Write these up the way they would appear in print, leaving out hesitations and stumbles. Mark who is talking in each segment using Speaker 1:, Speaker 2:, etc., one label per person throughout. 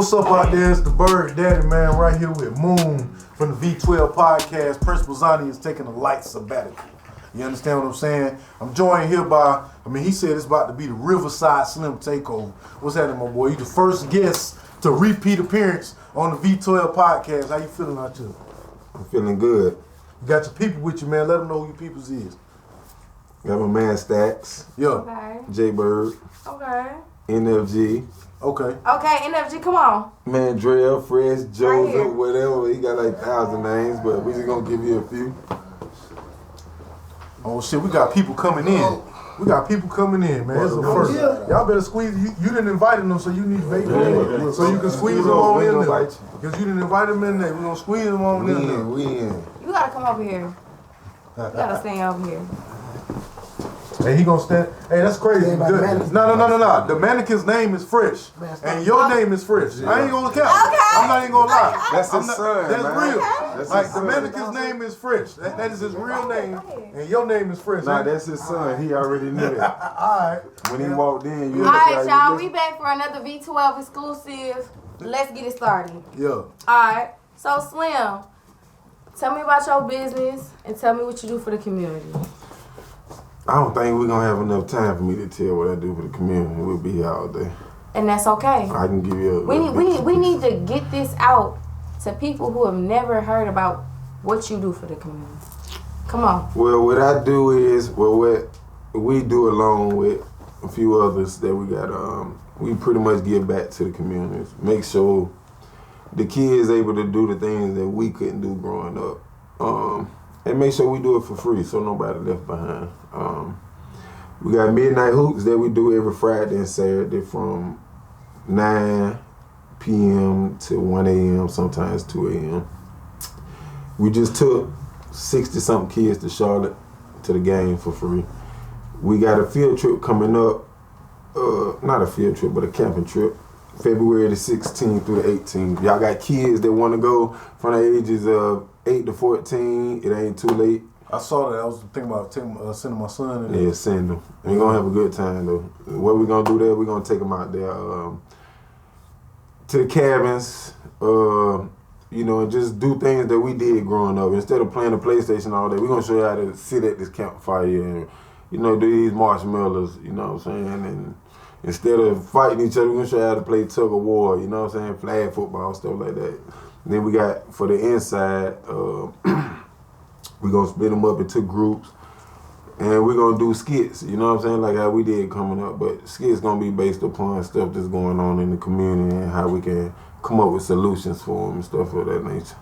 Speaker 1: what's up out there? It's the Bird Daddy, man, right here with Moon from the V12 podcast. Principal Zani is taking a light sabbatical. You understand what I'm saying? I'm joined here by, he said it's about to be the RivaSide Slim takeover. What's happening, my boy? You the first guest to repeat appearance on the V12 podcast. How you feeling out here?
Speaker 2: I'm feeling good.
Speaker 1: You got your people with you, man. Let them know who your peoples is.
Speaker 2: Got my man Stacks.
Speaker 1: Yeah.
Speaker 3: Okay.
Speaker 2: J-Bird.
Speaker 3: Okay.
Speaker 2: NFG.
Speaker 1: Okay.
Speaker 3: Okay, NFG, come on.
Speaker 2: Man, Drell, Fresh, Joseph,
Speaker 3: Right
Speaker 2: whatever. He got like 1,000 names, but we just gonna give you a few.
Speaker 1: Oh shit, we got people coming in. We got people coming in, man. It's the first. Y'all better squeeze. You didn't invite them, so you need to make them so you can squeeze them on in there. Because you didn't invite them in there. We're gonna squeeze them on in there.
Speaker 2: We in.
Speaker 3: You gotta come over here. You gotta stay over here.
Speaker 1: Hey, he gonna stand. Hey, that's crazy. No. The mannequin's name is Fresh, and your name is Fresh. I ain't gonna count.
Speaker 3: Okay.
Speaker 1: I'm not even gonna lie.
Speaker 2: That's his son,
Speaker 1: That's
Speaker 2: man.
Speaker 1: real.
Speaker 2: That's
Speaker 1: Like
Speaker 2: his
Speaker 1: the
Speaker 2: son.
Speaker 1: mannequin's name is Fresh. That is his real name, and your name is Fresh.
Speaker 2: Nah, that's his son. He already knew it.
Speaker 1: All right.
Speaker 2: When he walked in, you
Speaker 3: Alright, y'all, we back for another V12 exclusive. Let's get it started.
Speaker 1: Yeah.
Speaker 3: Alright, so Slim, tell me about your business and tell me what you do for the community.
Speaker 2: I don't think we're gonna have enough time for me to tell what I do for the community. We'll be here all day.
Speaker 3: And that's okay.
Speaker 2: I can give you a
Speaker 3: We need to get this out to people who have never heard about what you do for the community. Come on.
Speaker 2: Well, what I do is, what we do along with a few others that we got, we pretty much give back to the communities. Make sure the kids able to do the things that we couldn't do growing up. And make sure we do it for free so nobody left behind. We got midnight hoops that we do every Friday and Saturday from 9 p.m. to 1 a.m., sometimes 2 a.m. We just took 60-something kids to Charlotte to the game for free. We got a field trip coming up, not a field trip, but a camping trip, February the 16th through the 18th. Y'all got kids that want to go from the ages of 8 to 14, it ain't too late.
Speaker 1: I saw that. I was thinking about sending my son in there.
Speaker 2: Yeah, send them. We're going to have a good time, though. What we're going to do there, we're going to take them out there to the cabins, and just do things that we did growing up. Instead of playing the PlayStation all day, we're going to show you how to sit at this campfire and, do these marshmallows, you know what I'm saying? And instead of fighting each other, we're going to show you how to play tug of war, you know what I'm saying? Flag football, stuff like that. And then we got, for the inside, we're going to split them up into groups, and we're going to do skits, you know what I'm saying, like how we did coming up, but skits going to be based upon stuff that's going on in the community and how we can come up with solutions for them and stuff of that nature.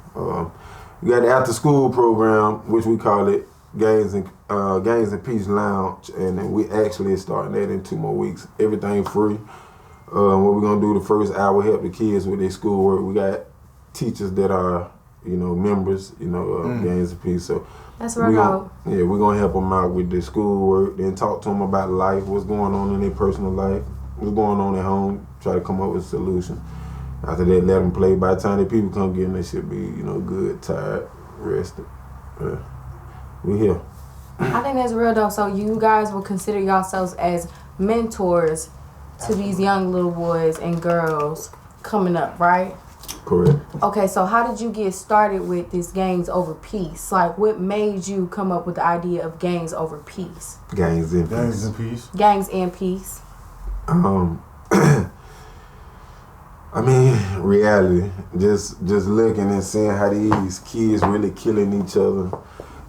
Speaker 2: We got the after-school program, which we call it G.A.N.G.S and Peace Lounge, and then we actually starting that in 2 more weeks. Everything free. What we're going to do the first hour, help the kids with their schoolwork. We got teachers that are members, G.A.N.G.S and Peace. So
Speaker 3: that's real dope.
Speaker 2: Yeah, we're gonna help them out with their schoolwork, then talk to them about life, what's going on in their personal life, what's going on at home, try to come up with a solution. After that, let them play. By the time the people come get them, they should be, good, tired, rested. We here.
Speaker 3: I think that's real dope. So you guys will consider yourselves as mentors to these young little boys and girls coming up, right?
Speaker 2: Correct.
Speaker 3: Okay, so how did you get started with this Gangs Over Peace? Like, what made you come up with the idea of Gangs Over Peace?
Speaker 2: Gangs in
Speaker 1: Peace.
Speaker 3: Gangs and Peace.
Speaker 2: Reality. Just looking and seeing how these kids really killing each other.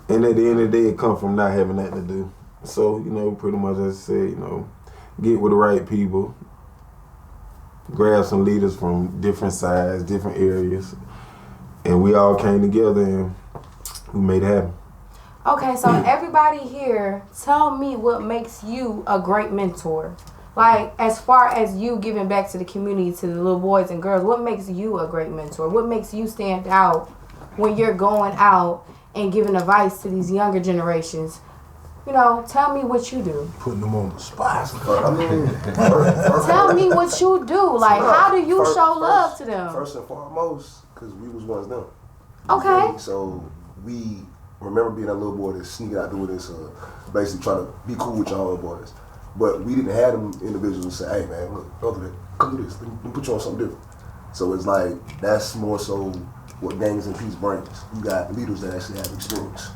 Speaker 2: And at the end of the day, it comes from not having nothing to do. So, pretty much as I said, get with the right people. Grab some leaders from different sides, different areas, and we all came together and we made it happen.
Speaker 3: Okay, so everybody here, tell me what makes you a great mentor. Like, as far as you giving back to the community, to the little boys and girls, what makes you a great mentor? What makes you stand out when you're going out and giving advice to these younger generations? Tell me what you do.
Speaker 1: Putting them on the spot.
Speaker 3: Tell me what you do. Like, how do you show love to them?
Speaker 4: First and foremost, because we was once them.
Speaker 3: Okay.
Speaker 4: So we remember being that little boy that's sneaking out doing this, basically trying to be cool with your own boys. But we didn't have them individuals say, hey man, look, don't do that. Come do this. Let me put you on something different. So it's like that's more so what Gangs and Peace brings. You got leaders that actually have experience.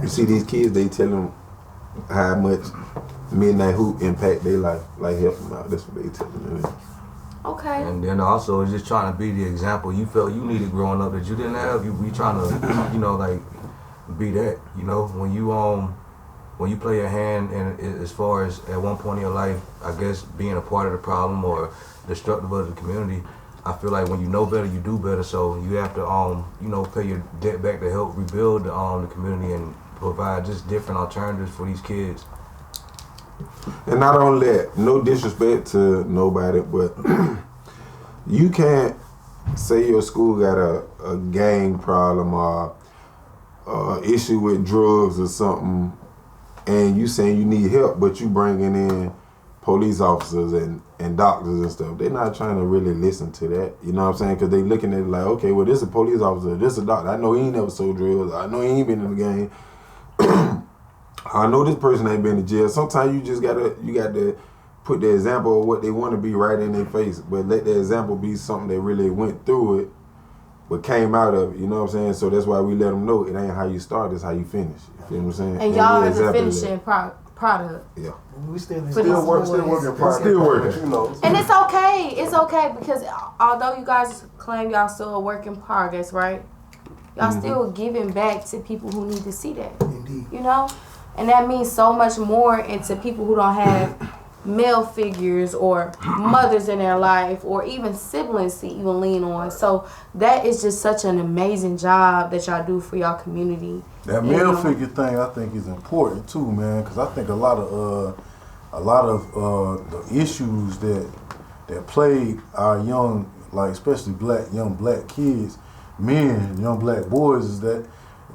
Speaker 2: You see these kids, they tell them how much Midnight Hoop impact their life, like help them out. That's what they tell them.
Speaker 3: Okay.
Speaker 5: And then also it's just trying to be the example you felt you needed growing up that you didn't have. We trying to, you know, like be that. You know, when you play your hand, and as far as at one point in your life, I guess being a part of the problem or destructive of the community, I feel like when you know better, you do better. So you have to, you know, pay your debt back to help rebuild the community and provide just different alternatives for these kids.
Speaker 2: And not only that, no disrespect to nobody, but you can't say your school got a gang problem or issue with drugs or something, and you saying you need help, but you bringing in police officers and doctors and stuff. They're not trying to really listen to that. You know what I'm saying? Because they looking at it like, okay, well, this is a police officer, this is a doctor. I know he ain't never sold drugs. I know he ain't been in the game. I know this person ain't been to jail. Sometimes you just got to put the example of what they want to be right in their face, but let the example be something that really went through it, but came out of it. You know what I'm saying? So that's why we let them know it ain't how you start, it's how you finish. You feel what I'm saying?
Speaker 3: And y'all are
Speaker 2: we
Speaker 3: the
Speaker 2: example
Speaker 3: finishing product.
Speaker 2: Yeah.
Speaker 1: We still
Speaker 4: working progress.
Speaker 2: Still working.
Speaker 4: You know.
Speaker 3: And it's okay. It's okay because although you guys claim y'all still a work in progress, right? Y'all still giving back to people who need to see that.
Speaker 1: Indeed.
Speaker 3: You know? And that means so much more into people who don't have male figures or mothers in their life or even siblings to even lean on. So that is just such an amazing job that y'all do for y'all community.
Speaker 1: That male figure thing, I think, is important too, man, because I think a lot of the issues that plague our young, like especially young black kids, men, young black boys, is that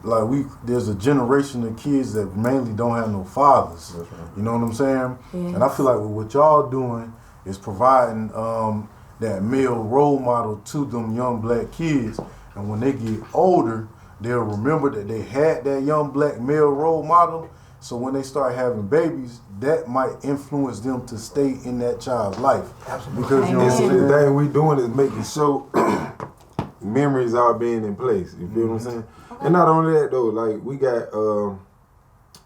Speaker 1: like there's a generation of kids that mainly don't have no fathers.
Speaker 2: That's right.
Speaker 1: You know what I'm saying?
Speaker 3: Yes.
Speaker 1: And I feel like what y'all doing is providing that male role model to them young black kids, and when they get older, they'll remember that they had that young black male role model. So when they start having babies, that might influence them to stay in that child's life.
Speaker 4: Absolutely.
Speaker 1: Because you know
Speaker 2: And
Speaker 1: what
Speaker 2: see,
Speaker 1: I'm
Speaker 2: the
Speaker 1: saying?
Speaker 2: thing we doing is making sure memories are being in place. You feel what I'm saying? And not only that though, like we got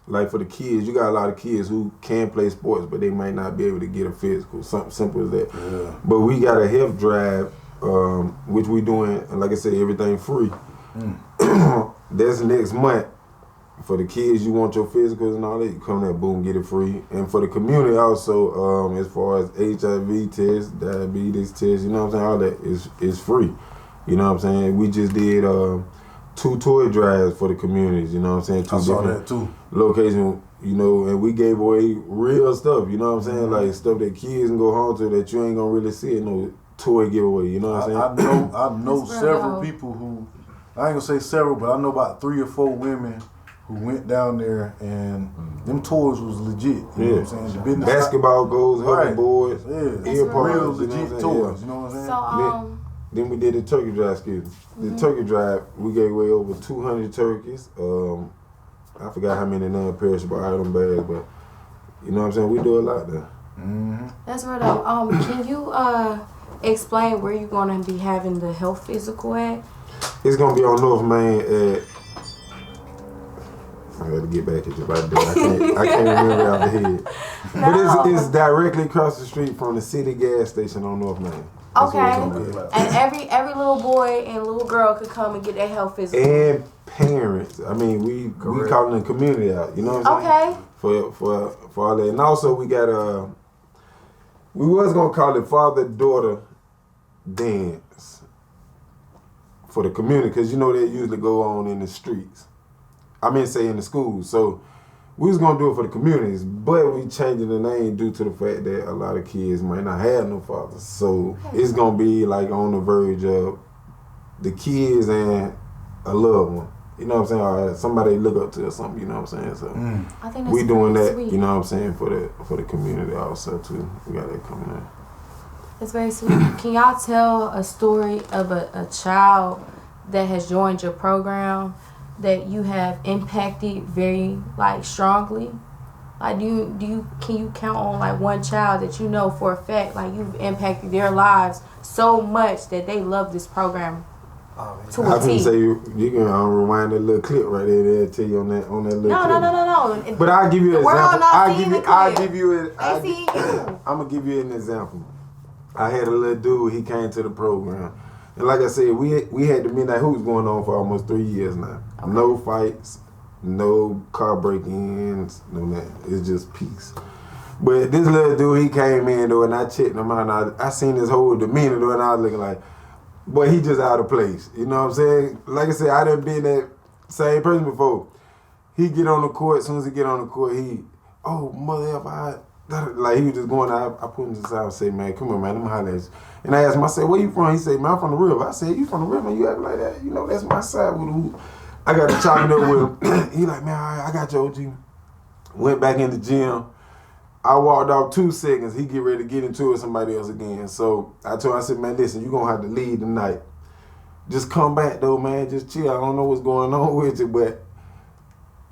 Speaker 2: like for the kids, you got a lot of kids who can play sports, but they might not be able to get a physical, something simple as that.
Speaker 1: Yeah.
Speaker 2: But we got a health drive, which we doing, and like I said, everything free. That's next month. For the kids, you want your physicals and all that, you come there, boom, get it free. And for the community also, as far as HIV tests, diabetes tests, you know what I'm saying, all that is free. You know what I'm saying? We just did 2 toy drives for the communities, you know what I'm saying? 2
Speaker 1: I saw
Speaker 2: different
Speaker 1: that too.
Speaker 2: locations, you know, and we gave away real stuff, you know what I'm saying? Like stuff that kids can go home to that you ain't gonna really see it, no toy giveaway, you know what I'm saying?
Speaker 1: I know
Speaker 3: That's real
Speaker 1: several
Speaker 3: dope.
Speaker 1: people who, I ain't gonna say several, but I know about 3 or 4 women who went down there and them toys was legit. You know what I'm saying? The business
Speaker 2: Basketball goals,
Speaker 1: Right.
Speaker 2: hoverboards,
Speaker 1: Yeah,
Speaker 3: That's
Speaker 2: earpods,
Speaker 1: real
Speaker 2: you know what I'm
Speaker 1: legit
Speaker 2: saying?
Speaker 1: toys.
Speaker 2: Yeah.
Speaker 1: You know what I'm saying?
Speaker 3: So
Speaker 2: Then we did the turkey drive, excuse me. The turkey drive, we gave away over 200 turkeys. I forgot how many non-perishable item bags, but you know what I'm saying? We do a lot there.
Speaker 3: that's real dope. Can you explain where you're gonna be having the health physical at?
Speaker 2: It's gonna be on North Main at. I gotta get back at you about that. I can't remember out the head. But it's directly across the street from the city gas station on North Main. That's where it's
Speaker 3: Okay.
Speaker 2: gonna be.
Speaker 3: And every little boy and little girl could come and get their health physical.
Speaker 2: And parents. I mean, we calling the community out. You know what I'm saying?
Speaker 3: Okay.
Speaker 2: For all that. And also we got we was gonna call it father-daughter dance for the community, because you know they usually go on in the streets. I mean, say in the schools. So we was gonna do it for the communities, but we changing the name due to the fact that a lot of kids might not have no fathers. So it's gonna be like on the verge of the kids and a loved one. You know what I'm saying? Or somebody look up to or something. You know what I'm saying? So
Speaker 3: I think that's
Speaker 2: we doing
Speaker 3: very
Speaker 2: that.
Speaker 3: sweet.
Speaker 2: You know what I'm saying, for the community also too. We got that coming in.
Speaker 3: That's very sweet. Can y'all tell a story of a child that has joined your program that you have impacted very strongly? Like, can you count on like one child that you know for a fact like you've impacted their lives so much that they love this program to a
Speaker 2: I can
Speaker 3: T?
Speaker 2: say you can rewind that little clip right there. They'll tell you on that little clip.
Speaker 3: No.
Speaker 2: But I'll give you an example. I'm gonna give you an example. I had a little dude. He came to the program, and like I said, we had the Midnight Hoops going on for almost 3 years now. Okay. No fights, no car break-ins, no nothing. It's just peace. But this little dude, he came in though, and I checked him out. And I seen his whole demeanor though, and I was looking like, boy, he just out of place. You know what I'm saying? Like I said, I done been that same person before. He get on the court. As soon as he get on the court, like he was just going out. I put him to the side and say, man, come on, man, let me holler at you. And I asked him, I said, where you from? He said, man, I'm from the river. I said, you from the river? You act like that? You know, that's my side with the hoop. I got to chopping up with him. He like, man, all right, I got you, OG. Went back in the gym. I walked off 2 seconds. He get ready to get into it with somebody else again. So I told him, I said, man, listen, you're going to have to leave tonight. Just come back, though, man. Just chill. I don't know what's going on with you, but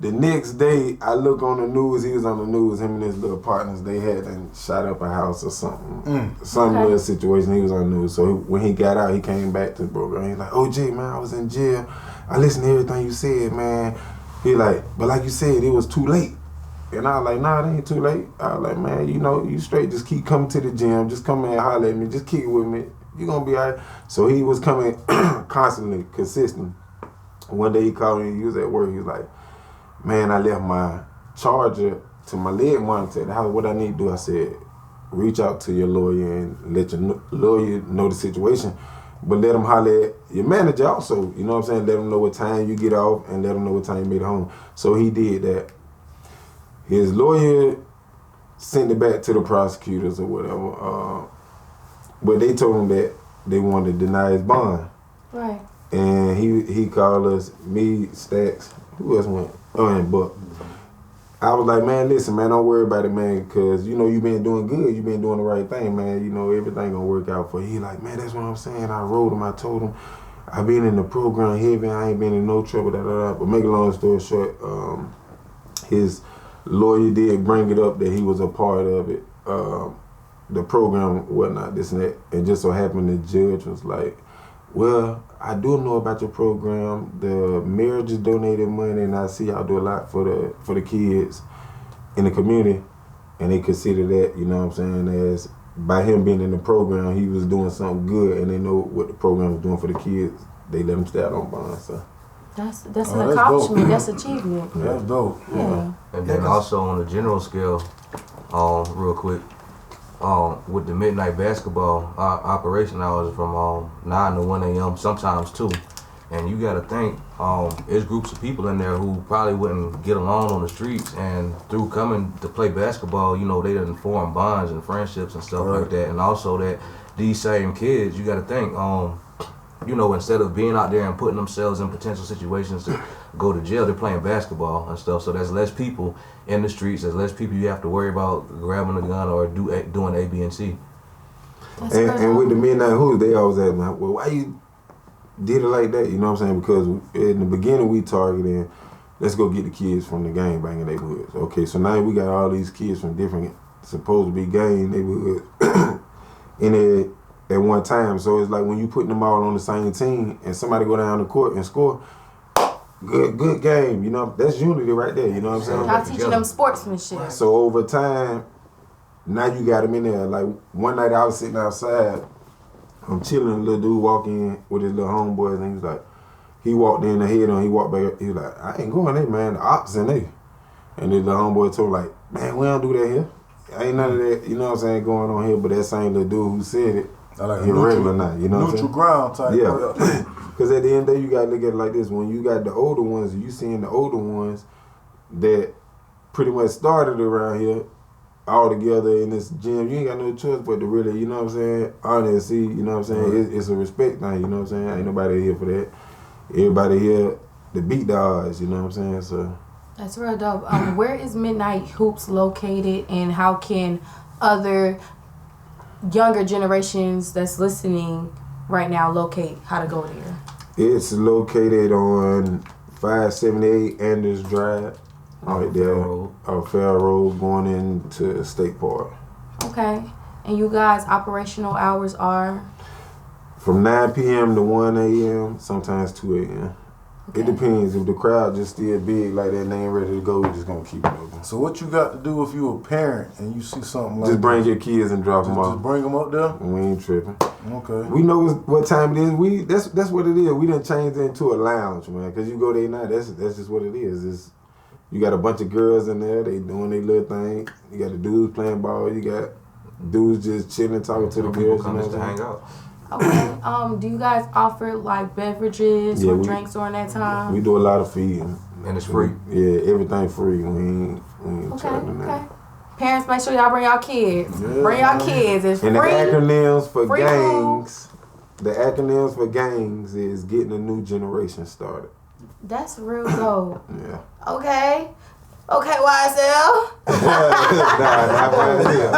Speaker 2: the next day, I look on the news. He was on the news. Him and his little partners, they had shot up a house or something. Some little situation. He was on the news. So when he got out, he came back to the program. He's like, OG, man, I was in jail. I listened to everything you said, man. He like, but like you said, it was too late. And I was like, nah, it ain't too late. I was like, man, you know, you straight just keep coming to the gym. Just come in and holler at me. Just kick it with me. You gonna be all right. So he was coming constantly, consistent. One day he called me. He was at work. He was like, man, I left my charger to my leg monitor. What I need to do? I said, reach out to your lawyer and let your lawyer know the situation. But let him holler at your manager also. You know what I'm saying? Let him know what time you get off and let him know what time you made it home. So he did that. His lawyer sent it back to the prosecutors or whatever. But they told him that they wanted to deny his bond.
Speaker 3: Right.
Speaker 2: And he called us, me, Stacks, who else went? Oh, and Buck. I was like, man, listen, man, don't worry about it, man, because, you know, you been doing good. You been doing the right thing, man. You know, everything gonna work out for you. He like, man, that's what I'm saying. I wrote him. I told him, I been in the program heavy. I ain't been in no trouble, da-da-da. But make a long story short, his lawyer did bring it up that he was a part of it, the program, whatnot, this and that. And just so happened the judge was like, well, I do know about your program. The mayor just donated money, and I see y'all do a lot for the kids in the community, and they consider that, you know what I'm saying, as by him being in the program, he was doing something good, and they know what the program was doing for the kids. They let him stay out on bond. So
Speaker 3: that's an accomplishment. That's achievement.
Speaker 1: Yeah, that's dope.
Speaker 3: Yeah.
Speaker 5: And then also on a general scale, real quick. With the midnight basketball operation hours from 9 to 1 a.m. sometimes 2, and you got to think there's groups of people in there who probably wouldn't get along on the streets, and through coming to play basketball, you know, they didn't form bonds and friendships and stuff like that. And also that these same kids, you got to think, you know, instead of being out there and putting themselves in potential situations to go to jail, they're playing basketball and stuff. So there's less people in the streets. There's less people you have to worry about grabbing a gun or doing A, B, and C.
Speaker 2: And with the Midnight Hoops, they always ask me, well, why you did it like that? You know what I'm saying? Because in the beginning we targeted, let's go get the kids from the gang banging neighborhoods. Okay, so now we got all these kids from different supposed to be gang neighborhoods in it at one time. So it's like when you putting them all on the same team and somebody go down the court and score, good game, you know, that's unity right there, you know what I'm saying?
Speaker 3: Y'all teaching them sportsmanship.
Speaker 2: So over time, now you got them in there. Like one night I was sitting outside, I'm chilling, a little dude walk in with his little homeboys, and he was like, he walked in the head on, he walked back, he was like, I ain't going there, man, the ops in there. And his little homeboy told him like, man, we don't do that here. Ain't none of that, you know what I'm saying, going on here, but that same little dude who said it,
Speaker 1: I like
Speaker 2: he regular now, you know what I'm saying?
Speaker 1: Neutral ground type.
Speaker 2: Yeah. Because at the end of the day, you got to look at it like this. When you got the older ones, you seeing the older ones that pretty much started around here all together in this gym. You ain't got no choice but to really, you know what I'm saying, honor and see, you know what I'm saying? It's a respect thing, you know what I'm saying? Ain't nobody here for that. Everybody here to beat the odds, you know what I'm saying? So
Speaker 3: That's real dope. Where is Midnight Hoops located, and how can other younger generations that's listening right now locate how to go there?
Speaker 2: It's located on 578 Anders Drive Right there. Fair Road going into State Park.
Speaker 3: Okay. And you guys' operational hours are?
Speaker 2: From 9 p.m. to 1 a.m., sometimes 2 a.m.
Speaker 3: Okay.
Speaker 2: It depends. If the crowd just still big like that and they ain't ready to go, we just gonna keep it open.
Speaker 1: So what you got to do if you a parent and you see something like
Speaker 2: just bring your kids and drop them off.
Speaker 1: Just bring them up there?
Speaker 2: We ain't tripping.
Speaker 1: Okay.
Speaker 2: We know what time it is. That's what it is. We done changed it into a lounge, man. Cause you go there now, that's just what it is. You got a bunch of girls in there, they doing their little thing. You got the dudes playing ball, you got dudes just chilling, talking to the girls.
Speaker 5: Come to hang out.
Speaker 3: Okay. Do you guys offer like beverages or drinks during that time?
Speaker 2: We do a lot of feeding.
Speaker 5: And it's free?
Speaker 2: Yeah, everything free. We ain't charging that.
Speaker 3: Okay. Parents, make sure y'all bring y'all kids. Yeah, bring y'all kids. It's
Speaker 2: and
Speaker 3: free.
Speaker 2: And the acronyms for
Speaker 3: free
Speaker 2: gangs, the acronyms for gangs is getting a new generation started.
Speaker 3: That's real dope.
Speaker 2: Yeah.
Speaker 3: Okay, YSL.
Speaker 2: Not YSL.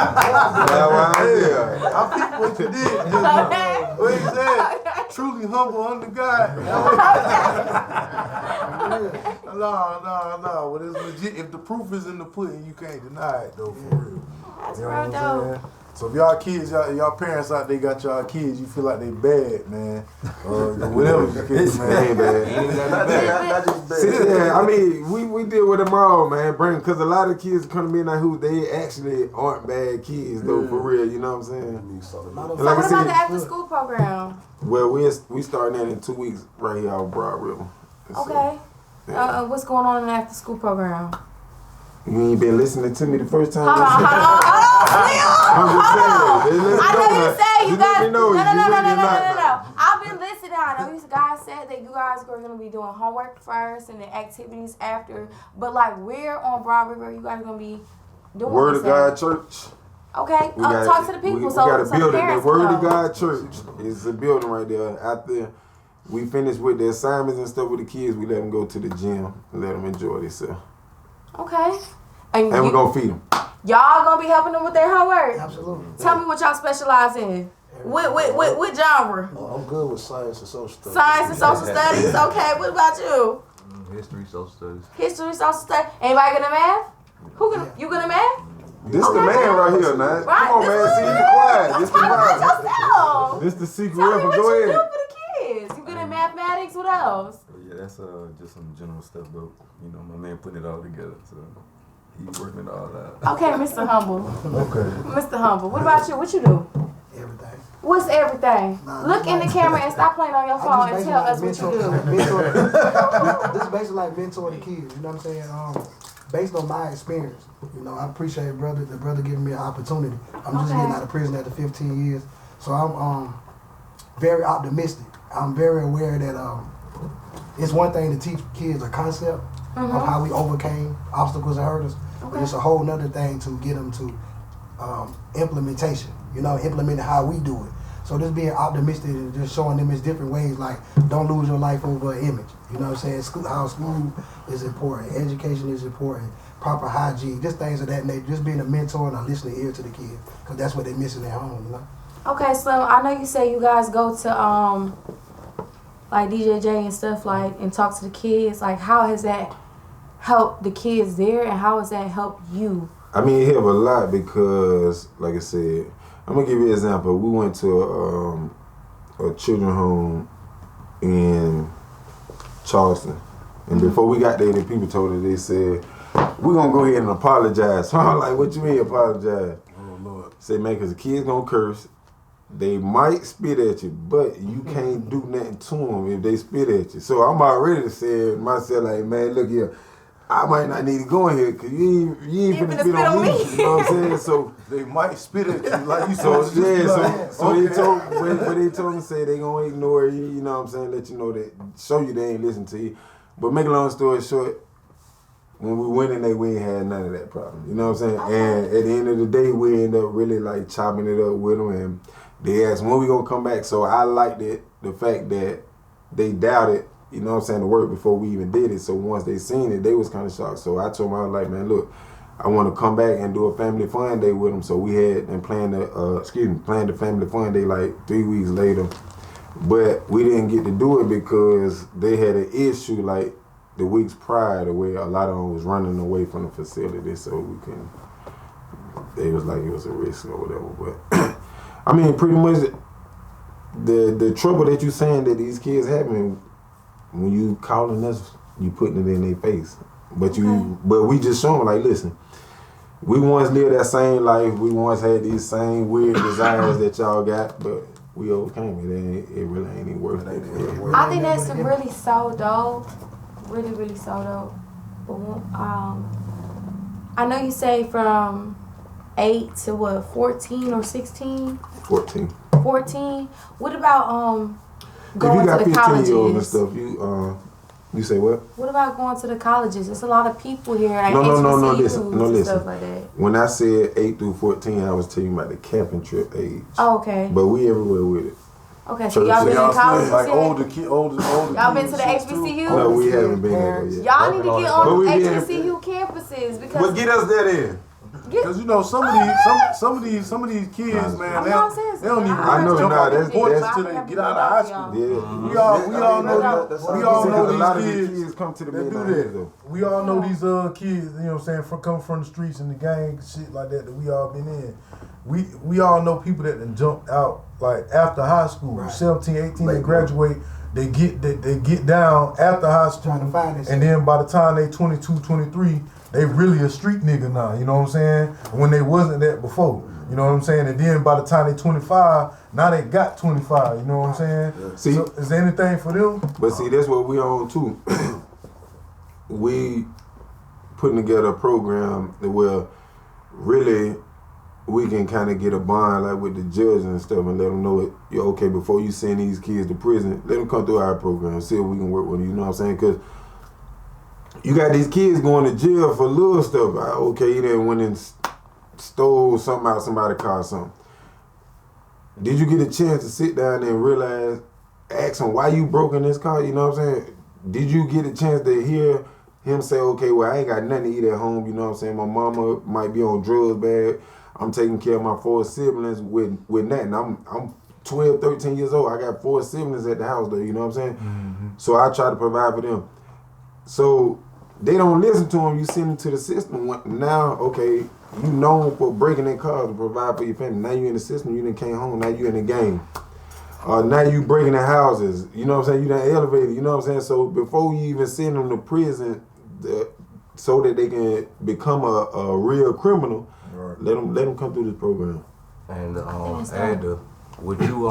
Speaker 1: I picked what you did. What he said, truly humble under God. No. But it's legit. If the proof is in the pudding, you can't deny it, though, for real.
Speaker 3: That's
Speaker 1: you know
Speaker 3: real dope.
Speaker 1: So if y'all kids, y'all parents out there got y'all kids, you feel like they bad, man. Whatever you kids, man.
Speaker 2: They ain't bad.
Speaker 4: Not just bad.
Speaker 2: See, yeah, I mean, we deal with them all, man. Because a lot of kids come to me now who they actually aren't bad kids, though, for real. You know what I'm saying?
Speaker 3: So what about the after school program?
Speaker 2: Well, we starting that in 2 weeks right here off Broad River.
Speaker 3: Okay. What's going on in the after school program?
Speaker 2: You ain't been listening to me the first time.
Speaker 3: Hold on. I know you say you guys. No. I've been listening. I know you guys said that you guys were going to be doing homework first and then activities after. But like, where on Broad River you guys going to be doing?
Speaker 2: Word of God Church.
Speaker 3: Okay. Talk to the people.
Speaker 2: We got a building. The Word
Speaker 3: know.
Speaker 2: of God Church is a building right there. After we finish with the assignments and stuff with the kids, we let them go to the gym and let them enjoy themselves.
Speaker 3: Okay.
Speaker 2: And we're going to feed them.
Speaker 3: Y'all going to be helping them with their homework?
Speaker 6: Absolutely.
Speaker 3: Tell me what y'all specialize in. What genre?
Speaker 4: I'm good with science and social studies.
Speaker 3: Science and social studies? Okay. What about you?
Speaker 5: History, social studies.
Speaker 3: History, social studies. Anybody good at math? You good at math?
Speaker 2: This the man right here, man.
Speaker 3: Right.
Speaker 2: Come on, man. See, you quiet. This the
Speaker 3: Talk about
Speaker 2: man.
Speaker 3: yourself.
Speaker 2: This the secret
Speaker 3: Tell me
Speaker 2: weapon.
Speaker 3: what
Speaker 2: Go
Speaker 3: you do
Speaker 2: ahead.
Speaker 3: for the kids. You good at mathematics? What else?
Speaker 7: Yeah, that's just some general stuff, but you know, my man putting it all together, so he's working it all out.
Speaker 3: Okay, Mr. Humble.
Speaker 1: Okay.
Speaker 3: Mr. Humble. What about you? What you do?
Speaker 6: Everything.
Speaker 3: What's everything? Look in the camera and stop playing on your phone and tell us what you do.
Speaker 6: This is basically like mentor the kids. You know what I'm saying? Based on my experience, you know, I appreciate the brother giving me an opportunity. I'm just getting out of prison after 15 years, so I'm very optimistic. I'm very aware that it's one thing to teach kids a concept of how we overcame obstacles and hurdles, but it's a whole nother thing to get them to implementation. You know, implementing how we do it. So just being optimistic and just showing them it's different ways, like don't lose your life over an image. You know what I'm saying? School is important, education is important, proper hygiene, just things of that nature. Just being a mentor and a listening ear to the kids, because that's what they're missing at home, you know?
Speaker 3: Okay, Slim, I know you say you guys go to like DJJ and stuff, like, and talk to the kids. Like, how has that helped the kids there, and how has that helped you?
Speaker 2: I mean, it helped a lot because, like I said, I'm gonna give you an example. We went to a children's home in Charleston, and before we got there, the people told us, they said, "We're gonna go ahead and apologize." So I'm like, "What you mean apologize?"
Speaker 1: Oh Lord.
Speaker 2: Say, man, cause the kids gonna curse. They might spit at you, but you can't do nothing to them if they spit at you. So I'm already saying myself, like, man, look here, I might not need to go in here because you ain't finna spit on me. You know what I'm saying? So
Speaker 1: they might spit at you like you
Speaker 2: so
Speaker 1: said.
Speaker 2: yeah, so they told when they told me, say they gonna ignore you, you know what I'm saying, let you know that, show you they ain't listen to you. But make a long story short, when we went in there, we ain't had none of that problem. You know what I'm saying? And at the end of the day, we end up really like chopping it up with them, and they asked when we gonna come back. So I liked it, the fact that they doubted, you know what I'm saying, the work before we even did it. So once they seen it, they was kind of shocked. So I told them, I was like, man, look, I want to come back and do a family fun day with them. So we had and planned the family fun day like 3 weeks later. But we didn't get to do it because they had an issue. Like the weeks prior to where a lot of them was running away from the facility, so we couldn't. It was like it was a risk or whatever. But I mean, pretty much the trouble that you saying that these kids having when you calling us, you putting it in their face. But we just showing like, listen, we once lived that same life. We once had these same weird desires that y'all got, but we overcame it. It really ain't even worth it.
Speaker 3: I think that's really so dope. Really, really so dope. But I know you say from 8 to what, 14 or 16?
Speaker 2: 14.
Speaker 3: 14. What about going
Speaker 2: if you got
Speaker 3: to the
Speaker 2: 15-year-olds and
Speaker 3: colleges?
Speaker 2: stuff, you say what?
Speaker 3: What about going to the colleges? There's a lot of people here at
Speaker 2: No,
Speaker 3: HBCUs and
Speaker 2: listen.
Speaker 3: stuff like that.
Speaker 2: When I said 8 through 14, I was telling you about the camping trip age.
Speaker 3: Oh, okay.
Speaker 2: But we everywhere with it.
Speaker 3: Okay, so y'all been in colleges
Speaker 1: like
Speaker 3: yet?
Speaker 1: older
Speaker 3: Y'all been to the HBCU?
Speaker 2: No, we haven't been there yet.
Speaker 3: Y'all need to get on
Speaker 2: But we
Speaker 3: HBCU campuses because
Speaker 7: But get us that in.
Speaker 1: Because you know some of these kids, man, they don't even
Speaker 2: I know,
Speaker 1: jump
Speaker 2: nah,
Speaker 1: out the
Speaker 2: that's-
Speaker 1: porch
Speaker 2: that's-
Speaker 1: until they get out of high school.
Speaker 2: Yeah.
Speaker 1: We all know
Speaker 2: a lot of
Speaker 1: these
Speaker 2: these
Speaker 1: kids
Speaker 2: come to the
Speaker 1: that do
Speaker 2: midnight
Speaker 1: that.
Speaker 2: though.
Speaker 1: We all know these kids, you know what I'm saying, come from the streets and the gang shit like that we all been in. We all know people that done jumped out like after high school, 17, 18, they graduate, they get down after high school,
Speaker 6: Trying to find this.
Speaker 1: and then by the time they 22, 23, they really a street nigga now, you know what I'm saying? When they wasn't that before, you know what I'm saying? And then by the time they 25, now they got 25, you know what I'm saying?
Speaker 2: Yeah. See,
Speaker 1: so is there anything for them?
Speaker 2: But see, that's what we on too. We putting together a program that where really we can kind of get a bond like with the judge and stuff and let them know you're okay before you send these kids to prison. Let them come through our program, see if we can work with them. You know what I'm saying? Because you got these kids going to jail for little stuff. Okay, you done went and stole something out of somebody's car or something. Did you get a chance to sit down and realize, ask him why you broke in this car? You know what I'm saying? Did you get a chance to hear him say, okay, well, I ain't got nothing to eat at home. You know what I'm saying? My mama might be on drugs bad. I'm taking care of my 4 siblings with that. And I'm 12, 13 years old. I got 4 siblings at the house though, you know what I'm saying? Mm-hmm. So I try to provide for them. So they don't listen to him. You send them to the system. Now, okay, you known for breaking in cars to provide for your family. Now you in the system, you done came home. Now you in the game. Now you breaking the houses. You know what I'm saying? You done elevated. You know what I'm saying? So before you even send them to prison, so that they can become a real criminal, right. Let them come through this program.
Speaker 5: And add to what you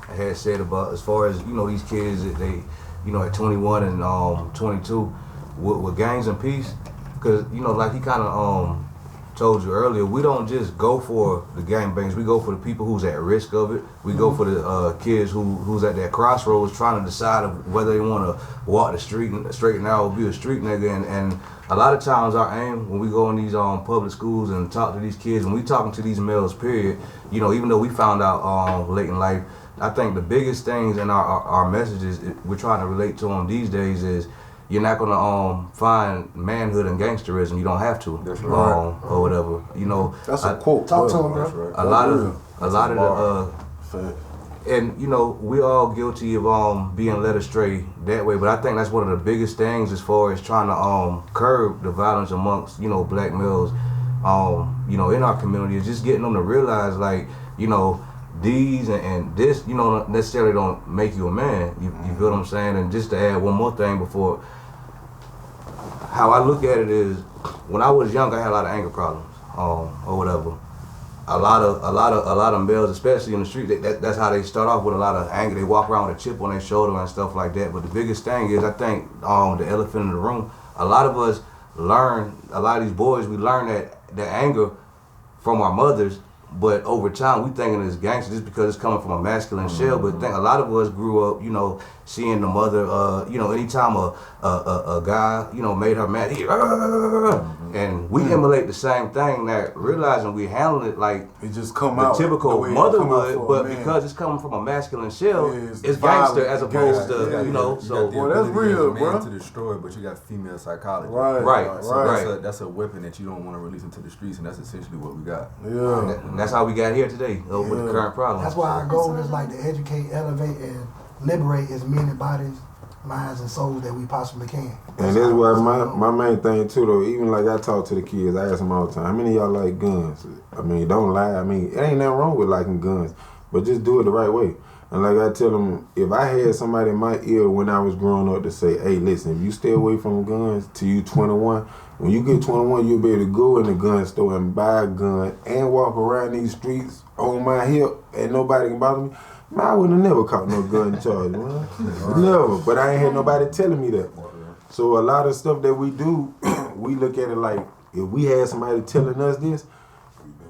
Speaker 5: had said about as far as these kids that they at 21 and 22 with gangs and peace, because like he kind of told you earlier, we don't just go for the gangbangs. We go for the people who's at risk of it. We go for the kids who's at that crossroads trying to decide of whether they want to walk the street straight and narrow, be a street nigga. And a lot of times our aim when we go in these public schools and talk to these kids, when we talking to these males, period, even though we found out late in life, I think the biggest things in our messages we're trying to relate to them these days is, you're not gonna find manhood and gangsterism. You don't have to,
Speaker 7: that's right.
Speaker 5: Or whatever.
Speaker 1: That's a quote.
Speaker 6: Talk to him, bro.
Speaker 7: Right.
Speaker 5: A lot of the and we all guilty of being led astray that way. But I think that's one of the biggest things as far as trying to curb the violence amongst black males, in our community, is just getting them to realize these and this, necessarily don't make you a man. You feel what I'm saying? And just to add one more thing before, how I look at it is, when I was young, I had a lot of anger problems, or whatever. A lot of males, especially in the street, that's how they start off, with a lot of anger. They walk around with a chip on their shoulder and stuff like that. But the biggest thing is, I think, the elephant in the room, a lot of us learn, a lot of these boys, we learn that anger from our mothers. But over time, we thinking it's gangster just because it's coming from a masculine shell. But a lot of us grew up, seeing the mother, anytime a guy, made her mad, and we emulate the same thing. That realizing we handle it like
Speaker 1: it just come
Speaker 5: the
Speaker 1: out
Speaker 5: typical
Speaker 1: the
Speaker 5: motherhood, but because it's coming from a masculine shell, it's gangster as opposed to So
Speaker 1: well, that's real, bro.
Speaker 7: To destroy, but you got female psychology.
Speaker 5: Right.
Speaker 7: That's a weapon that you don't want to release into the streets, and that's essentially what we got.
Speaker 1: Yeah.
Speaker 5: And that's how we got here today with the current problem.
Speaker 6: That's why our goal is to educate, elevate, and liberate as men and bodies minds and souls that we possibly can.
Speaker 2: And that's why my main thing too though, even like I talk to the kids, I ask them all the time, how many of y'all like guns? I mean, don't lie. I mean, it ain't nothing wrong with liking guns, but just do it the right way. And like I tell them, if I had somebody in my ear when I was growing up to say, hey, listen, if you stay away from guns till you 21, when you get 21, you'll be able to go in the gun store and buy a gun and walk around these streets on my hip and nobody can bother me. Man, I would have never caught no gun charge, man. Never. But I ain't had nobody telling me that. So a lot of stuff that we do, we look at it like, if we had somebody telling us this,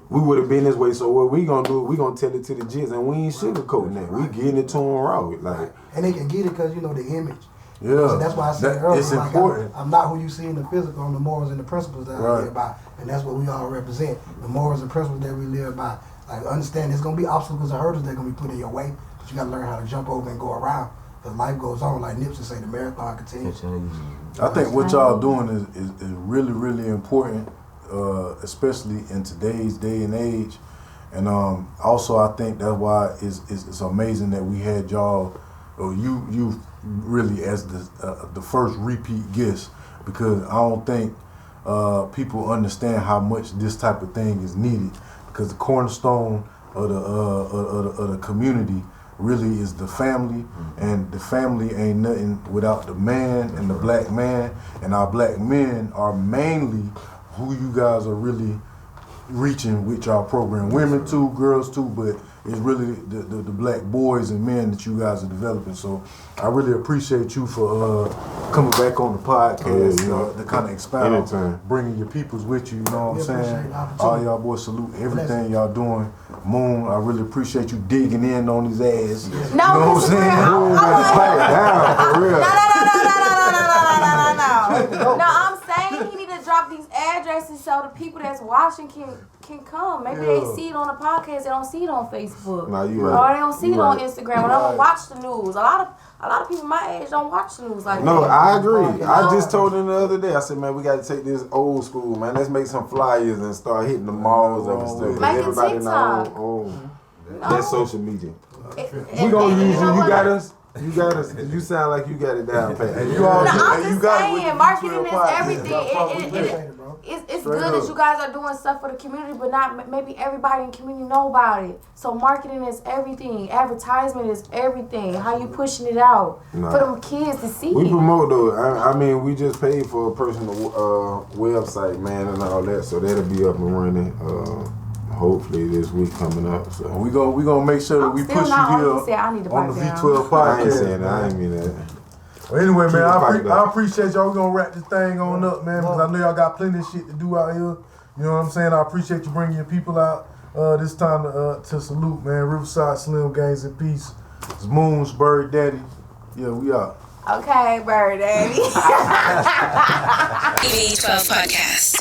Speaker 2: we would have been this way. So what we gonna do? We gonna tell it to the G.A.N.G.S, and we ain't sugarcoating that. We getting it to them raw, like.
Speaker 6: And they can get it because the image.
Speaker 1: Yeah,
Speaker 6: So that's why I said earlier,
Speaker 1: it's important.
Speaker 6: I'm not who you see in the physical. I'm the morals and the principles that I live by, and that's what we all represent. The morals and principles that we live by. Like, understand, there's gonna be obstacles and hurdles that are gonna be put in your way, but you gotta learn how to jump over and go around. Because life goes on, like Nipsey say, the marathon continues.
Speaker 1: I think what y'all doing is really, really important, especially in today's day and age. And also, I think that's why it's amazing that we had y'all, or you really as the first repeat guest, because I don't think people understand how much this type of thing is needed. Because the cornerstone of the community really is the family, and the family ain't nothing without the man and the black man, and our black men are mainly who you guys are really reaching with y'all program. Women too, girls too, but it's really the black boys and men that you guys are developing. So I really appreciate you for coming back on the podcast, to kind of expound, bringing your peoples with you. You know what I'm saying? All y'all boys, salute everything y'all doing. Moon, I really appreciate you digging in on his ass.
Speaker 3: No,
Speaker 1: you know what I'm saying?
Speaker 3: No, I'm saying he need to drop these addresses so the people that's watching can come. Maybe they see it on the podcast, they don't see it on Facebook.
Speaker 2: Nah, you right.
Speaker 3: Or they don't see it on Instagram, or they don't watch the news. A lot of people my age don't watch the news like that.
Speaker 2: No, I agree. I just told him the other day, I said, man, we got to take this old school, man. Let's make some flyers and start hitting the malls and stuff.
Speaker 3: Make
Speaker 2: Everybody
Speaker 3: a
Speaker 2: now
Speaker 3: TikTok.
Speaker 2: on that's social media.
Speaker 3: We
Speaker 2: gonna use you. You got us. You got us. You sound like you got it down pat.
Speaker 1: You all
Speaker 3: I'm
Speaker 1: you
Speaker 3: just
Speaker 1: got
Speaker 3: saying, marketing is everything. It's
Speaker 1: Straight
Speaker 3: good
Speaker 1: up.
Speaker 3: that you guys are doing stuff for the community, but not maybe everybody in the community know about it. So marketing is everything. Advertisement is everything. How you pushing it out for them kids to see.
Speaker 2: We promote though. I mean, we just paid for a personal website, man, and all that. So that'll be up and running. Hopefully this week coming up. So
Speaker 1: we gonna make sure that we push you here on the V12 podcast.
Speaker 2: I ain't saying that. I ain't mean that.
Speaker 1: Well, anyway, man, I appreciate y'all. We're gonna wrap this thing on up, man, because I know y'all got plenty of shit to do out here. You know what I'm saying? I appreciate you bringing your people out this time to salute, man. RivaSide Slim, Gangs in Peace. It's Moon's Bird Daddy. Yeah, we out.
Speaker 3: Okay, Bird Daddy.
Speaker 8: V12 podcast.